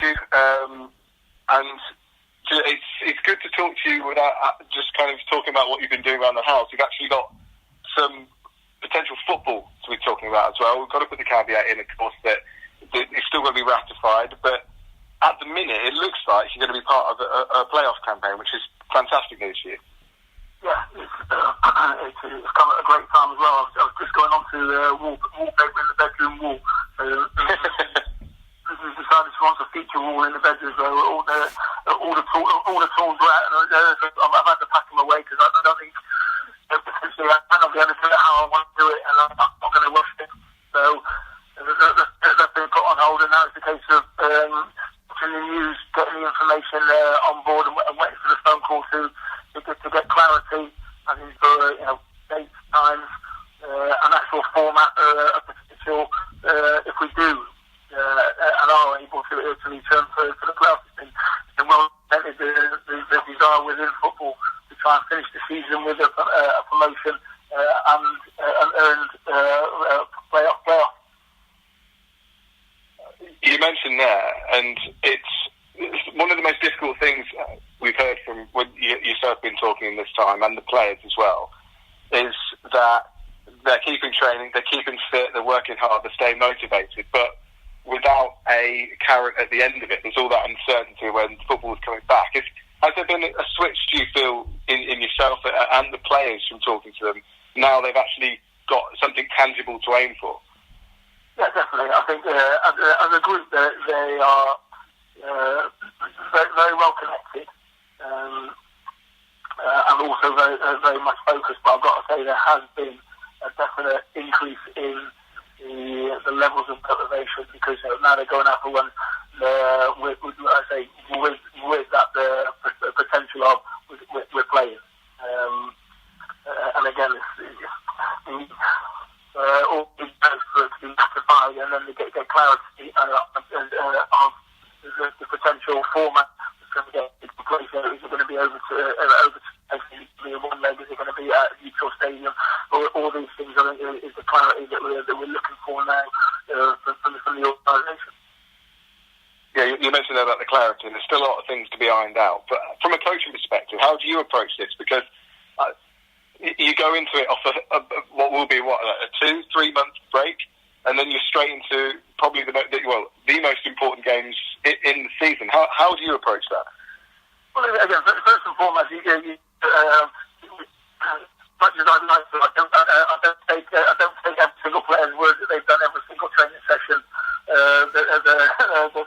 you. And it's good to talk to you without just kind of talking about what you've been doing around the house. You've actually got some potential football to be talking about as well. We've got to put the caveat in, of course, that it's still going to be ratified, but at the minute it looks like you're going to be part of a playoff campaign, which is fantastic news for you. Yeah, it's come at a great time as well. I was just going on to wallpaper in the bedroom wall. We've decided to want a feature wall in the bedroom, so all the tools were out, and I've had to pack them away because I don't think potentially I might not be able to do it how I want to do it, and I'm not going to rush it. So that's been put on hold, and now it's a case of watching the news, getting the information on board, and waiting for the phone call to get clarity, as in for dates, times, an actual format of the potential if we do. And are able to return for the playoffs. It's been well presented the desire within football to try and finish the season with a promotion and earned playoff. You mentioned there, and it's one of the most difficult things we've heard from what yourself been talking this time, and the players as well, is that they're keeping training, they're keeping fit, they're working hard, they're staying motivated, but without a carrot at the end of it. There's all that uncertainty when football is coming back. Has there been a switch, do you feel, in yourself and the players from talking to them? Now they've actually got something tangible to aim for? Yeah, definitely. I think as a group, they are very well connected and also very much focused. But I've got to say there has been a definite increase in the levels of motivation, because now they're going out for one with that the potential of with playing. And again, all these for it to be ratified, and then they get clarity of the potential format that's going to get into place. Is it going to be over to one leg? Is it going to be at Neutral Stadium? All these things, I think, is the clarity that we're looking for now from the organisation. Yeah, you mentioned about the clarity, and there's still a lot of things to be ironed out. But from a coaching perspective, how do you approach this? Because you go into it off what will be a 2-3 month break, and then you're straight into probably the most important games in the season. How do you approach that? Well, again, first and foremost, much as I'd like to, I don't take every single player's word that they've done every single training session that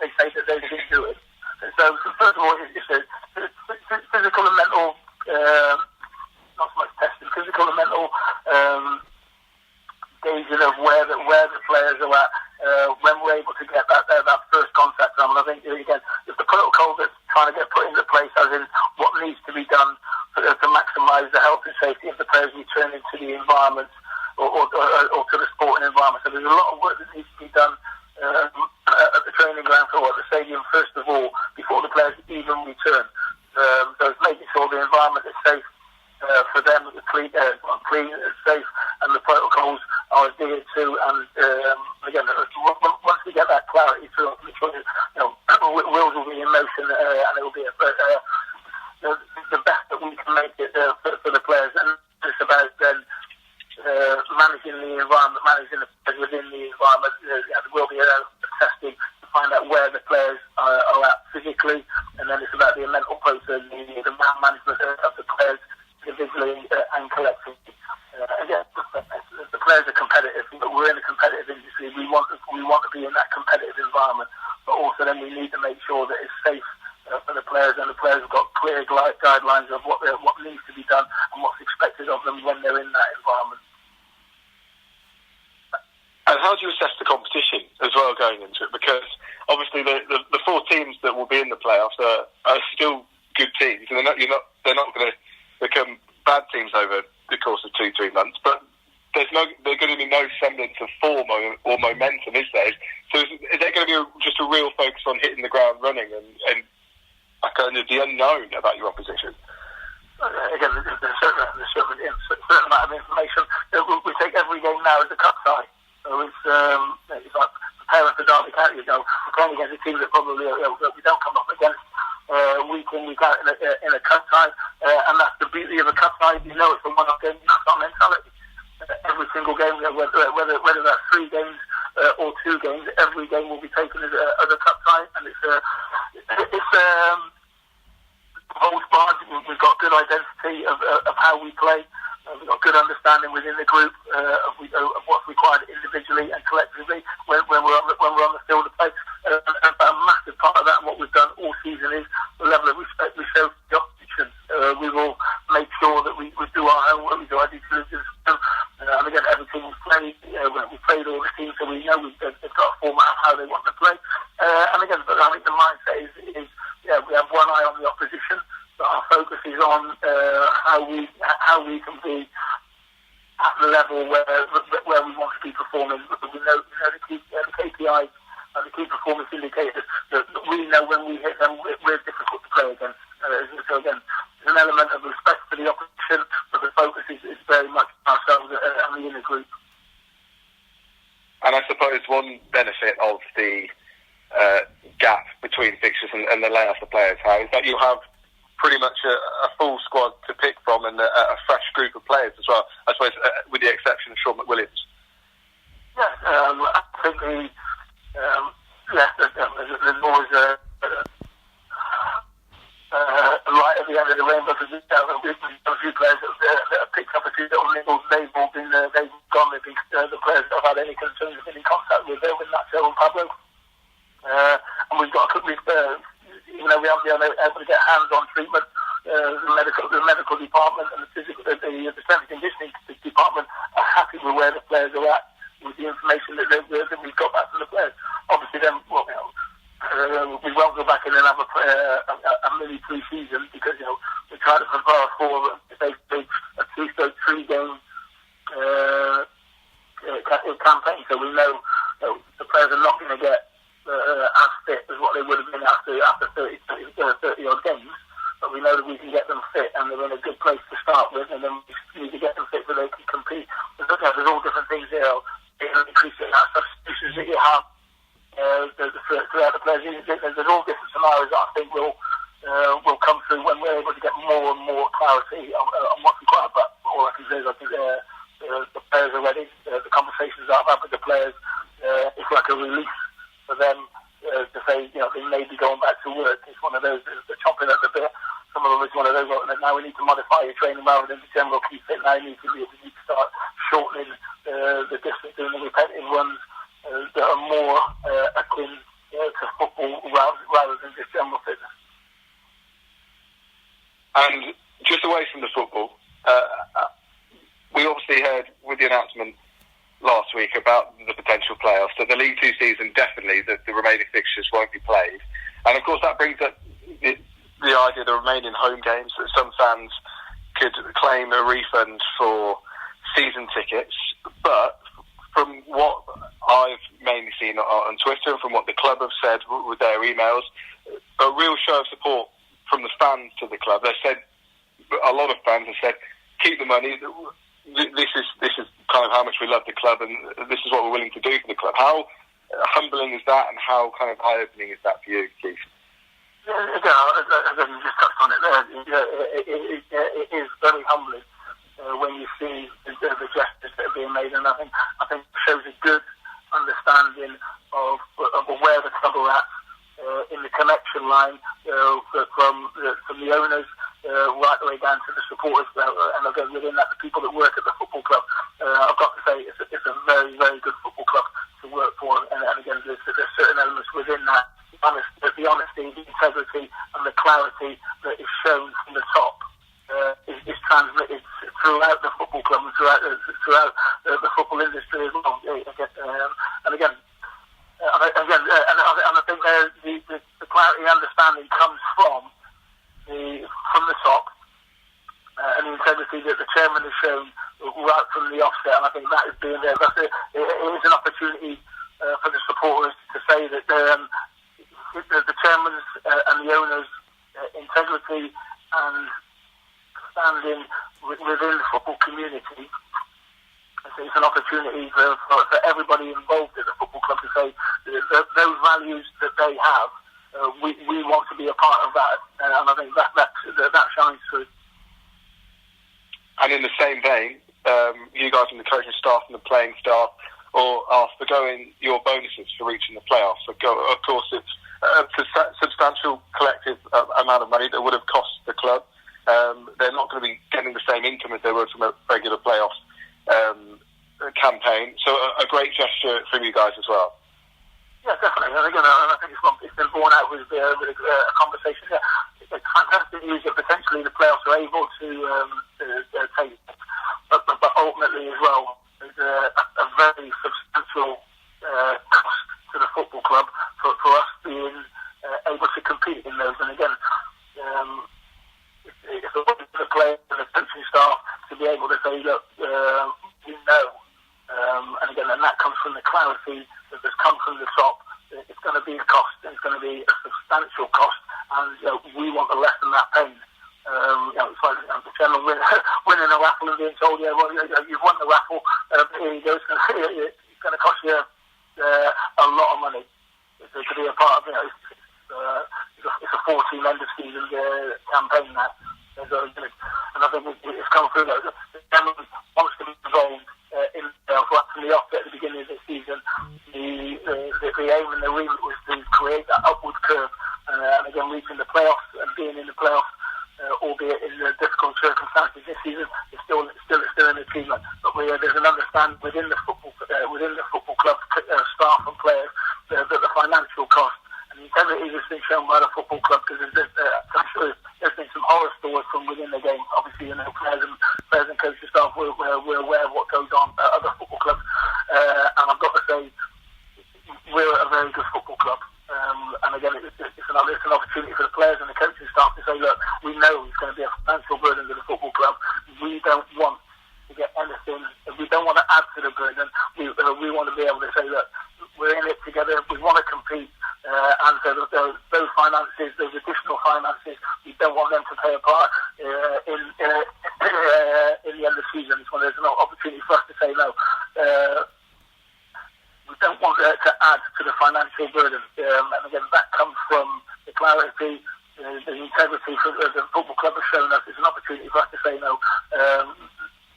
they say that they've been doing. So first of all, it's physical and mental, not so much testing, physical and mental gauging of where the players are at when we're able to get that first contact. And I think, again, if the protocol that's trying to get put into place, as in what needs to be done to maximise the health and safety of the players returning to the environment or to the sporting environment. So there's a lot of work that needs to be done at the training ground or at the stadium, first of all, before the players even return. So it's making sure the environment is safe for them, clean, safe, and the protocols are adhered to. And again, once we get that clarity, wheels will be in motion, and it will be the best that we can make it for the players. And it's about then managing the environment, managing the players within the environment. There will be a testing to find out where the players are at physically, and then it's about the mental process, the management of the players individually and collectively. Again, the players are competitive, but we're in a competitive industry. We want to be in that competitive environment, but also then we need to make sure that it's safe for the players, and the players have got clear guidelines of what needs to be done and what's expected of them when they're in that environment. And how do you assess the competition as well going into it? Because obviously the 4 teams that will be in the playoffs are still good teams, and they're not going to become bad teams over the course of 2-3 months. But there's going to be no semblance of form or momentum, is there? So is there going to be just a real focus on hitting the ground running and kind of the unknown about your opposition? Again, there's a certain amount of information. We take every game now as a cut side. So it's like preparing for Derby County. We're playing against a team that probably that we don't come up against week in, week out in a cup tie, and that's the beauty of a cup tie. It's a one-off game. That's our mentality. Every single game, whether that's 3 games or 2 games, every game will be taken as a cup tie, and it's holds barred. We've got good identity of how we play. We've got good understanding within the group of what's required individually and collectively when we're on the field of play. A massive part of that, and what we've done all season, is the level of respect we show for the opposition. We will make sure that we do our homework, we do our due diligence. And again, every team we've played, we've played all the teams, so we know they've got a format of how they want to play. And again, but I think the mindset is we have one eye on the opposition, but our focus is on how we can be at the level where we want to be performing. We know the KPIs and the key performance indicators that we know when we hit them, we're difficult to play against. So again, there's an element of respect for the opposition, but the focus is very much ourselves and the inner group. And I suppose one benefit of the gap between fixtures and the layoff the players have is that you have pretty much a full squad to pick from and a fresh group of players as well, I suppose, with the exception of Sean McWilliams. Yes, I think there's always a light at the end of the rainbow, because we've got a few players that have picked up a few little niggles. They've all been they've gone. They've been the players that have had any concerns have been in contact with Nacho and Pablo. And we've got even though we haven't been able to get hands-on treatment, the medical department and the strength and conditioning department are happy with where the players are at, with the information that we've got back from the players. Obviously, then we won't go back in and have a mini pre-season, because we try to prepare for a 2-3 game campaign, so we know the players are not going to get as fit as what they would have been after 30 odd games, but we know that we can get them fit and they're in a good place to start with, and then we need to get them fit so they can compete. There's all different things there. Increasing that substitutions that you have throughout the players. There's all different scenarios that I think will come through when we're able to get more and more clarity on what's required. But all I can say is I think the players are ready. The conversations I've had with the players, it's like a release for them to say, they may be going back to work. It's one of those, they're chomping at the bit. Some of them is one of those, now we need to modify your training rather than the general keep fit. Now we need to start shortening the distance, doing the repetitive runs that are more akin to football rather than just general fitness. And just away from the football, we obviously heard with the announcement last week about the potential playoffs that the League Two season, definitely the remaining fixtures won't be played, and of course that brings up the idea of the remaining home games, that some fans could claim a refund for season tickets. But from what I've mainly seen on Twitter and from what the club have said with their emails, a real show of support from the fans to the club. They said, a lot of fans have said, keep the money. This is kind of how much we love the club, and this is what we're willing to do for the club. How humbling is that, and how kind of eye-opening is that for you, Keith? Again, you just touched on it there. It is very humbling when you see the gestures that are being made, and I think it shows a good understanding of where the club are at in the connection line from the owners right the way down to the supporters, and again within that the people that work at the football club. I've got to say it's a very, very good football club to work for, and again there's certain elements within that. The honesty, the integrity and the clarity that is shown from the top is transmitted throughout the football club and throughout the football industry as well. And again, I think the clarity and understanding comes from the top, and the integrity that the chairman has shown right from the offset. And I think that is being there. It is an opportunity for the supporters to say that the chairman's and the owners' integrity and standing within the football community has it's an opportunity for everybody involved at the football club to say that those values that they have, we want to be a part of that, and I think that shines through. And in the same vein, you guys in the coaching staff and the playing staff are forgoing your bonuses for reaching the playoffs. Of course, it's a substantial collective amount of money that would have cost the club. They're not going to be getting the same income as they would from a regular playoffs campaign. So a great gesture from you guys as well. Yeah, definitely. And again, I think it's been borne out with a conversation. Yeah, it's fantastic news that potentially the playoffs are able to take, but ultimately as well, there's a very substantial cost to the football club for us being able to compete in those. And again, it's a way for the players and the coaching staff to be able to say, look, we know, and again, and that comes from the clarity that has come from the top. It's going to be a cost, and it's going to be a substantial cost, and we want to lessen that pain. It's like the chairman winning a raffle and being told, well, you've won the raffle, but here you go, it's going to cost you a lot of money to be a part of. It's a 14 end of season campaign now, and I think it's come through. The chairman wants to be involved in from the offset at the beginning of the season. The aim and the remit was to create that upward curve, and again reaching the playoffs and being in the playoffs, albeit in the difficult circumstances this season, is still an achievement. But there's an understanding within the football club staff and players that the financial cost and the integrity that's been shown by the football club, because I'm sure there's been some horror stories from within the game. Obviously, players and coaching staff we're aware of what goes on at other football clubs, and I've got to say, we're a very good football club, and again, it's an opportunity for the players and the coaching staff to say, look, we know it's going to be a financial burden to the football club. We don't want to get anything. We don't want to add to the burden. We want to be able to say, look, we're in it together. We want to compete, and so those finances, those additional finances, we don't want them to play a part in the end of the season. It's when there's an opportunity for us to say no. We don't want to add to the financial burden, and again, that comes from the clarity, the integrity the football club has shown us. It's an opportunity for us to say no.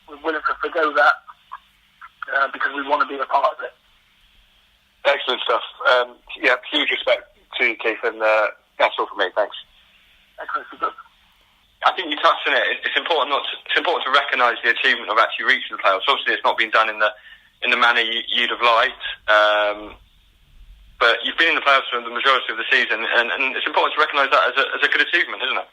We're willing to forgo that because we want to be a part of it. Excellent stuff. Huge respect to you, Keith, and that's all from me. Thanks. Excellent. Good. I think you touched on it. It's important to recognise the achievement of actually reaching the playoffs. Obviously, it's not been done in the manner you'd have liked, but you've been in the playoffs for the majority of the season, and it's important to recognise that as a good achievement, isn't it?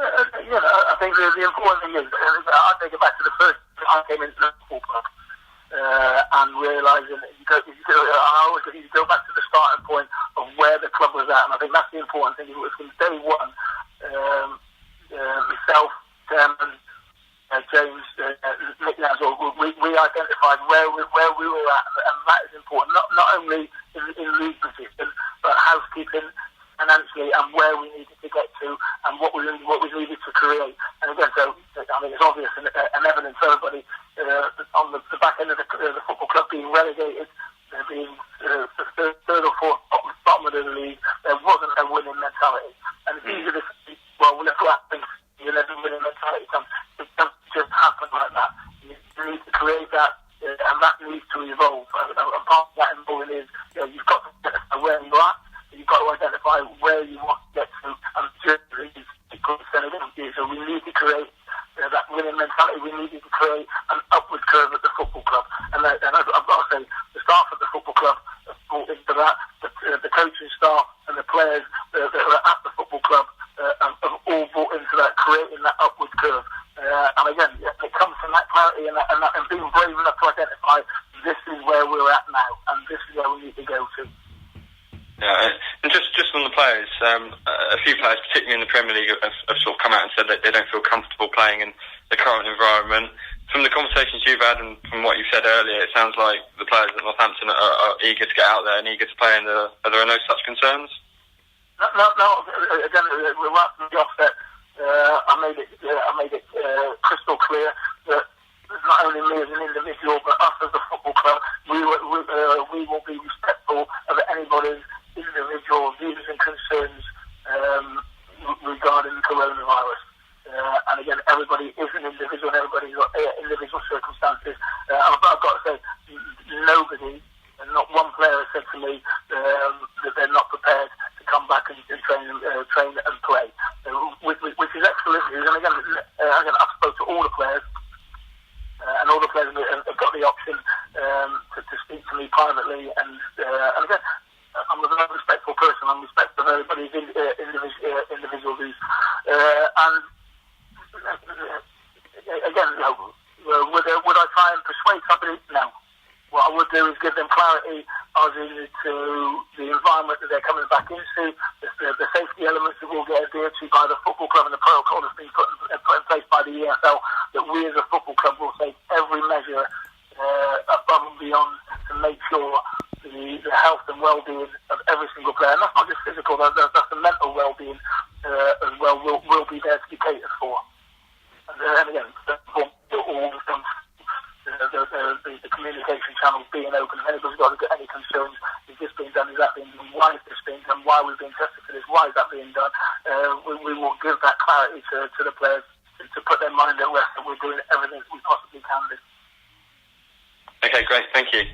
I think the important thing is, I take it back to the first time I came into the football club, and realising you go back to the starting point of where the club was at, and I think that's the important thing. It was from day one, myself, chairman, James, Nick Nazar, we identified where we were at, and that is important. Not only in league position, but housekeeping, financially, and where we needed to get to, and what we needed to create. And again, so it's obvious and evident to everybody on the back end of the football club being relegated, being third or fourth bottom of the league, there wasn't a winning mentality. And it's easy to say, well, let's go out and never winning mentality. It doesn't just happen like that. You need to create that, and that needs to evolve. And part of that involving is, you've got to get where you are. You've got to identify where you want to get to, and journey is so we need to create that winning mentality. We need to create an upward curve at the football club, and I've got to say, the staff at the football club have brought into that. The coaching staff and the players that are at the football club have all brought into that, creating that upward curve. And again, it comes from that clarity and being brave enough to identify this is where we're at now, and this is where we need to go to. Yeah, and just on the players, a few players, particularly in the Premier League, have sort of come out and said that they don't feel comfortable playing in the current environment. From the conversations you've had and from what you said earlier, it sounds like the players at Northampton are eager to get out there and eager to play. And are there no such concerns? No. Again, we're right from the offset. I made it crystal clear that not only me as an individual, but us as a football club, we will be respectful of anybody's individual views and concerns regarding the coronavirus. And again, everybody is an individual, and everybody's got individual circumstances. I've got to say, nobody, and not one player has said to me that they're not prepared to come back and train and play, which is excellent news. And again, I've spoken to all the players, and all the players have got the option to speak to me privately. And again, I'm a very respectful person. I'm respectful of everybody's individual views. And again, would I try and persuade somebody? No. What I would do is give them clarity as to the environment that they're coming back into, the safety elements that will get adhered to by the football club, and the protocol that's been put in place by the EFL, that we as a football club will take every measure above and beyond to make sure the health and well-being of every single player, and that's not just physical, that's the mental well-being as well, will be there to be catered for. And again, all the communication channels being open, and anybody's got any concerns, is this being done, is that being done, why is this being done, why are we being tested for this, why is that being done? We will give that clarity to the players to put their mind at rest that we're doing everything we possibly can do. Okay, great, thank you.